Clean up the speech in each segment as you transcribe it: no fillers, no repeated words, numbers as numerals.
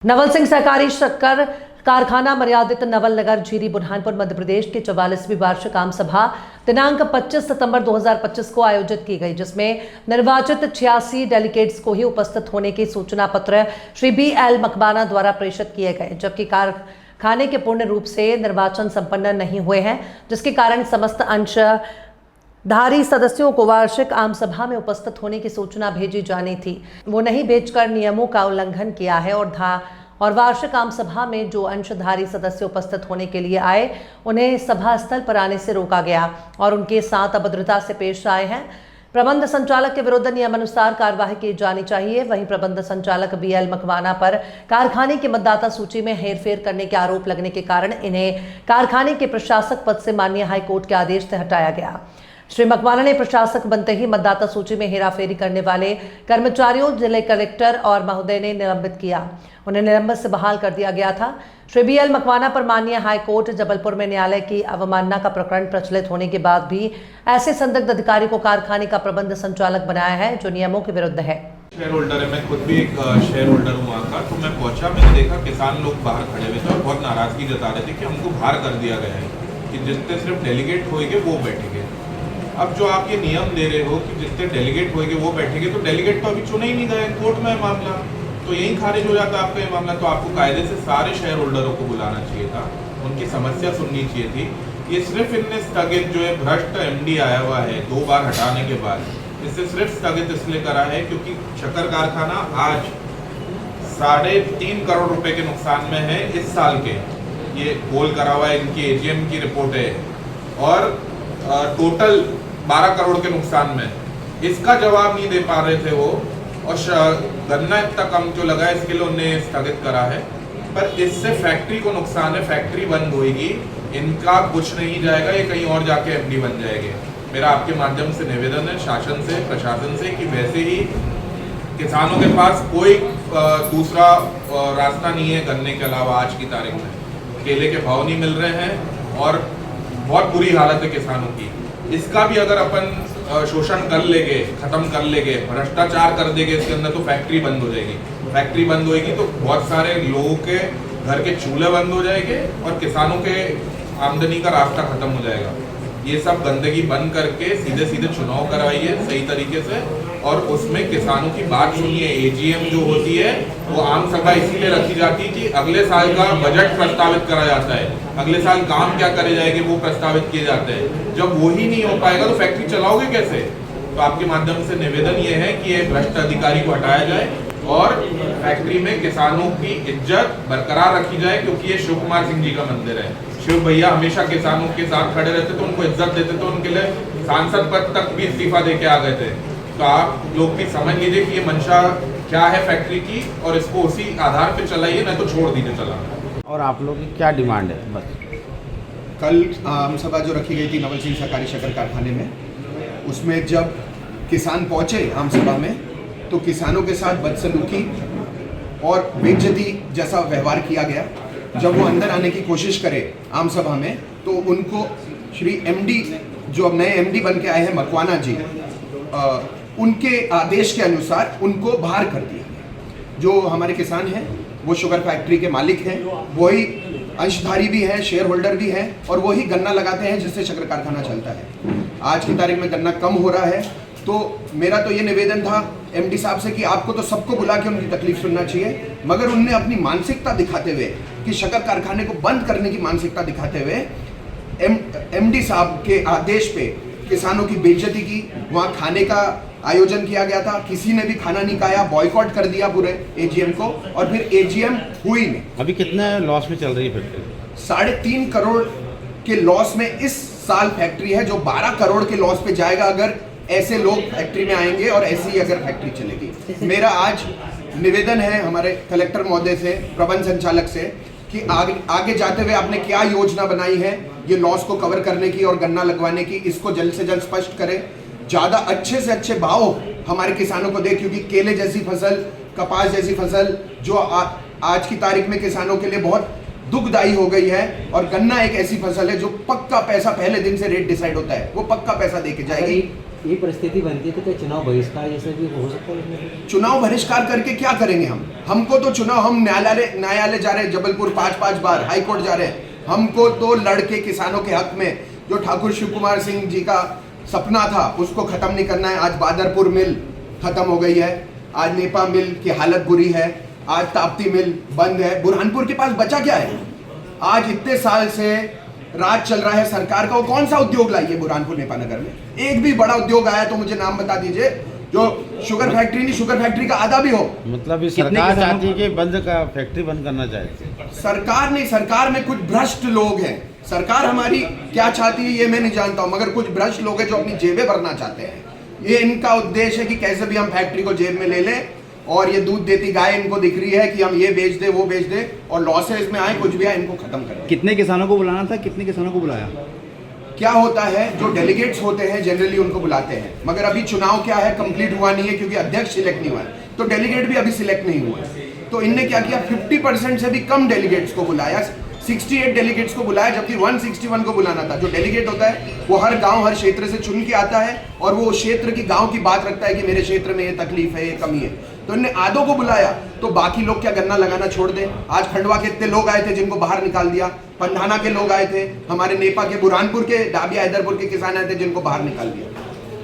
नवल सिंह सहकारी शक्कर कारखाना मर्यादित नवल नगर झीरी बुरहानपुर मध्य प्रदेश की 44वीं वार्षिक आम सभा दिनांक 25 सितंबर 2025 को आयोजित की गई, जिसमें निर्वाचित 86 डेलीगेट्स को ही उपस्थित होने की सूचना पत्र श्री BL मकवाना द्वारा प्रेषित किए गए, जबकि कारखाने के पूर्ण रूप से निर्वाचन संपन्न नहीं हुए हैं, जिसके कारण समस्त अंशधारी सदस्यों को वार्षिक आम सभा में उपस्थित होने की सूचना भेजी जानी थी। वो नहीं भेजकर नियमों का उल्लंघन किया है और वार्षिक आम सभा में जो अंशधारी सदस्य उपस्थित होने के लिए आए उन्हें सभा स्थल पर आने से रोका गया और उनके साथ अभद्रता से पेश आए हैं। प्रबंध संचालक के विरुद्ध नियमानुसार कार्यवाही की जानी चाहिए। वहीं प्रबंध संचालक BL मकवाना पर कारखाने की मतदाता सूची में हेरफेर करने के आरोप लगने के कारण इन्हें कारखाने के प्रशासक पद से माननीय हाईकोर्ट के आदेश से हटाया गया। श्री मकवाना ने प्रशासक बनते ही मतदाता सूची में हेराफेरी करने वाले कर्मचारियों जिले कलेक्टर और महोदय ने निलंबित किया। उन्हें निलंबित से बहाल कर दिया गया था। श्री BL मकवाना पर माननीय हाईकोर्ट जबलपुर में न्यायालय की अवमानना का प्रकरण प्रचलित होने के बाद भी ऐसे संदिग्ध अधिकारी को कारखाने का प्रबंध संचालक बनाया है जो नियमों के विरुद्ध है। शेयर होल्डर है, मैं खुद भी एक शेयर होल्डर हूँ वहाँ का। तो मैं पहुँचा, मैंने देखा किसान लोग बाहर खड़े हुए थे और बहुत नाराजगी जता रहे थे कि हमको बाहर कर दिया गया है कि जितने सिर्फ डेलीगेट होएंगे वो बैठेंगे। अब जो आप ये नियम दे रहे हो कि जितने डेलीगेट होएंगे वो बैठेंगे, तो डेलीगेट तो अभी चुने ही नहीं गए, कोर्ट में है मामला, तो यही खारिज हो जाता आपका ये मामला। तो आपको कायदे से सारे शेयर होल्डरों को बुलाना चाहिए था, उनकी समस्या सुननी चाहिए थी। ये सिर्फ इनने स्थगित जो है भ्रष्ट MD आया हुआ है 2 बार हटाने के बाद, इससे सिर्फ स्थगित इसलिए करा है क्योंकि शक्कर कारखाना आज 3.5 करोड़ रुपए के नुकसान में है इस साल के। ये गोल करा हुआ है, इनकी AGM की रिपोर्ट है, और टोटल 12 करोड़ के नुकसान में। इसका जवाब नहीं दे पा रहे थे वो, और गन्ना इतना कम जो लगा इसके लिए उन्हें स्थगित करा है। पर इससे फैक्ट्री को नुकसान है, फैक्ट्री बंद होगी, इनका कुछ नहीं जाएगा, ये कहीं और जाके MD बन जाएंगे। मेरा आपके माध्यम से निवेदन है शासन से, प्रशासन से, कि वैसे ही किसानों के पास कोई दूसरा रास्ता नहीं है गन्ने के अलावा। आज की तारीख में केले के भाव नहीं मिल रहे हैं और बहुत बुरी हालत है किसानों की। इसका भी अगर अपन शोषण कर लेंगे, खत्म कर लेंगे, भ्रष्टाचार कर देंगे इसके अंदर, तो फैक्ट्री बंद हो जाएगी। फैक्ट्री बंद होएगी तो बहुत सारे लोगों के घर के चूल्हे बंद हो जाएंगे और किसानों के आमदनी का रास्ता खत्म हो जाएगा। ये सब गंदगी बंद करके सीधे सीधे चुनाव करवाइए सही तरीके से, और उसमें किसानों की बात सुनिए। AGM जो होती है वो आम सभा इसीलिए रखी जाती है कि अगले साल का बजट प्रस्तावित करा जाता है, अगले साल काम क्या करे जाएंगे वो प्रस्तावित किए जाते हैं। जब वही नहीं हो पाएगा तो फैक्ट्री चलाओगे कैसे? तो आपके माध्यम से निवेदन ये है कि ये भ्रष्ट अधिकारी को हटाया जाए और फैक्ट्री में किसानों की इज्जत बरकरार रखी जाए, क्योंकि ये शिव कुमार सिंह जी का मंदिर है। शिव भैया हमेशा किसानों के साथ खड़े रहते थे, उनको इज्जत देते थे, उनके लिए सांसद पद तक भी इस्तीफा देके आ गए थे। तो आप लोग भी समझ लीजिए कि ये मंशा क्या है फैक्ट्री की, और इसको उसी आधार पे चलाइए, नहीं तो छोड़ दीजिए चलाना। और आप लोगों की क्या डिमांड है? बस कल आम सभा जो रखी गई थी नवल सिंह सहकारी शक्कर कारखाने में, उसमें जब किसान पहुंचे आम सभा में तो किसानों के साथ बदसलूकी और बेइज्जती जैसा व्यवहार किया गया। जब वो अंदर आने की कोशिश करे आम सभा में तो उनको श्री MD जो अब नए MD बन के आए हैं मकवाना जी, उनके आदेश के अनुसार उनको बाहर कर दिया गया। जो हमारे किसान हैं वो शुगर फैक्ट्री के मालिक हैं, वही अंशधारी भी हैं, शेयर होल्डर भी हैं, और वही गन्ना लगाते हैं जिससे शक्कर कारखाना चलता है। आज की तारीख में गन्ना कम हो रहा है, तो मेरा तो ये निवेदन था MD साहब से कि आपको तो सबको बुला के उनकी तकलीफ सुनना चाहिए, मगर उनने अपनी मानसिकता दिखाते हुए कि शक्कर कारखाने को बंद करने की मानसिकता दिखाते हुए MD साहब के आदेश पे किसानों की बेइज्जती की। वहाँ खाने का आयोजन किया गया था, किसी ने भी खाना नहीं खाया, बॉयकॉट कर दिया पूरे AGM को, और फिर AGM हुई नहीं। अभी कितना लॉस में चल रही है फैक्ट्री? 3.5 करोड़ के लॉस में इस साल फैक्ट्री है, जो 12 करोड़ के लॉस पे जाएगा अगर ऐसे लोग फैक्ट्री में आएंगे और ऐसी ही अगर फैक्ट्री चलेगी। मेरा आज निवेदन है हमारे कलेक्टर महोदय से, प्रबंध संचालक से, कि आगे जाते हुए आपने क्या योजना बनाई है ये लॉस को कवर करने की और गन्ना लगवाने की, इसको जल्द से जल्द स्पष्ट करें। ज़्यादा अच्छे से अच्छे भाव हमारे किसानों को दे, क्योंकि केले जैसी फसल, कपास जैसी फसल जो आज की तारीख में किसानों के लिए बहुत दुखदायी हो गई है, और गन्ना एक ऐसी फसल है जो पक्का पैसा पहले दिन से रेट डिसाइड होता है, वो पक्का पैसा दे के जाएगी। ये परिस्थिति बनती है तो क्या चुनाव बहिष्कार जैसे भी हो सकता है इसमें? चुनाव बहिष्कार करके क्या करेंगे हम? हमको तो चुनाव, हम न्यायालय जा रहे हैं, जबलपुर 5-5 बार, हाई कोर्ट जा रहे हैं। हमको तो लड़के किसानों के हक में जो ठाकुर शिव कुमार सिंह जी का सपना था उसको खत्म नहीं करना है। आज बादरपुर मिल खत्म हो गई है, आज नेपा मिल की हालत बुरी है, आज ताप्ती मिल बंद है। बुरहानपुर के पास बचा क्या है? आज इतने साल से राज चल रहा है सरकार का, वो कौन सा उद्योग लाई है बुरहानपुर नेपानगर में? एक भी बड़ा उद्योग आया तो मुझे नाम बता दीजिए जो शुगर फैक्ट्री नहीं, शुगर फैक्ट्री का आधा भी हो। मतलब ये सरकार चाहती है कि बंद का फैक्ट्री बंद करना चाहती है। सरकार नहीं, सरकार में कुछ भ्रष्ट लोग हैं। सरकार हमारी क्या चाहती है ये मैं नहीं जानता हूं, मगर कुछ भ्रष्ट लोग हैं जो अपनी जेबें भरना चाहते हैं। ये इनका उद्देश्य है कि कैसे भी हम फैक्ट्री को जेब में ले लें, और ये दूध देती गाय इनको दिख रही है कि हम ये बेच दे वो बेच दे, और लॉसेस में आए कुछ भी आए इनको खत्म कर दें। कितने किसानों को बुलाना था, कितने किसानों को बुलाया? क्या होता है, जो डेलीगेट्स होते हैं जनरली उनको बुलाते हैं, मगर अभी चुनाव क्या है कंप्लीट हुआ नहीं है क्योंकि अध्यक्ष सिलेक्ट नहीं हुआ है, तो डेलीगेट भी अभी सिलेक्ट नहीं हुआ है। तो इनने क्या किया, 50% से भी कम डेलीगेट्स को बुलाया, 68 डेलीगेट्स को बुलाया, जबकि 161 को बुलाना था। जो डेलीगेट होता है वो हर गांव हर क्षेत्र से चुन के आता है और वो क्षेत्र की गांव की बात रखता है कि मेरे क्षेत्र में ये तकलीफ है, ये कमी है। तो इनने आधों को बुलाया, तो बाकी लोग क्या गन्ना लगाना छोड़ दें? आज खंडवा के इतने लोग आए थे जिनको बाहर निकाल दिया, पंधाना के लोग आए थे, हमारे नेपा के बुरहानपुर के डाबिया हैदरपुर के किसान आए थे जिनको बाहर निकाल दिया।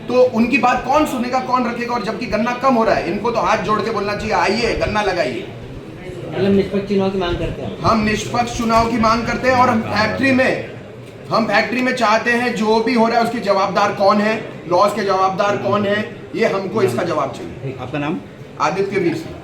तो उनकी बात कौन सुनेगा, कौन रखेगा? और जबकि गन्ना कम हो रहा है, इनको तो हाथ जोड़ के बोलना चाहिए आइए गन्ना लगाइए। मतलब निष्पक्ष चुनाव की मांग करते हैं हम निष्पक्ष चुनाव की मांग करते हैं, और हम फैक्ट्री में चाहते हैं जो भी हो रहा है उसके जवाबदार कौन है, लॉस के जवाबदार कौन है, ये हमको इसका जवाब चाहिए। आपका नाम? आदित्य वीर सिंह।